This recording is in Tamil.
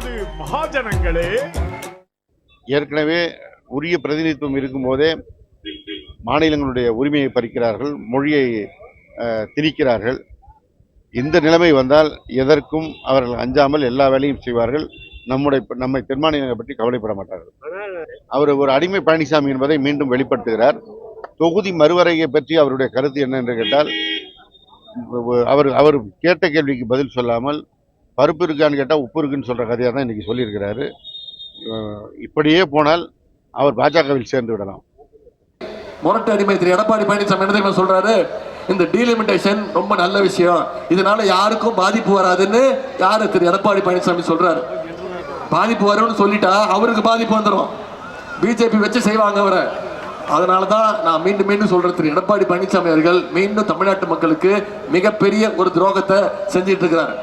நமது மகாஜனங்களே. ஏற்கனவே உரிய பிரதிநிதித்துவம் இருக்கும் போதே மாநிலங்களுடைய உரிமையை பறிக்கிறார்கள், மொழியை திணிக்கிறார்கள். இந்த நிலைமை வந்தால் எதற்கும் அவர்கள் அஞ்சாமல் எல்லா வேலையும் செய்வார்கள். நம்மை தென் மாநிலங்களை பற்றி கவலைப்பட மாட்டார்கள். அவர் ஒரு அடிமை பழனிசாமி என்பதை மீண்டும் வெளிப்படுத்துகிறார். தொகுதி மறுவரையை பற்றி அவருடைய கருத்து என்ன என்று கேட்டால், அவர் கேட்ட கேள்விக்கு பதில் சொல்லாமல் பருப்பு இருக்கான்னு கேட்டால் உப்பு இருக்குன்னு சொல்ற கதையாக தான் இன்னைக்கு சொல்லியிருக்கிறாரு. இப்படியே போனால் அவர் பாஜகவில் சேர்ந்து விடலாம். முரட்டு அடிமை திரு எடப்பாடி பழனிசாமி என்ன தெரியுமா சொல்றாரு? இந்த டீலிமிட்டேஷன் ரொம்ப நல்ல விஷயம், இதனால யாருக்கும் பாதிப்பு வராதுன்னு யாரு திரு எடப்பாடி பழனிசாமி சொல்றாரு. பாதிப்பு வரும்னு சொல்லிட்டா அவருக்கு பாதிப்பு வந்துடும். பிஜேபி வச்சு செய்வாங்க அவரை. அதனாலதான் நான் மீண்டும் மீண்டும் சொல்றேன், திரு எடப்பாடி பழனிசாமி அவர்கள் மீண்டும் தமிழ்நாட்டு மக்களுக்கு மிகப்பெரிய ஒரு துரோகத்தை செஞ்சிட்டு இருக்கிறார்.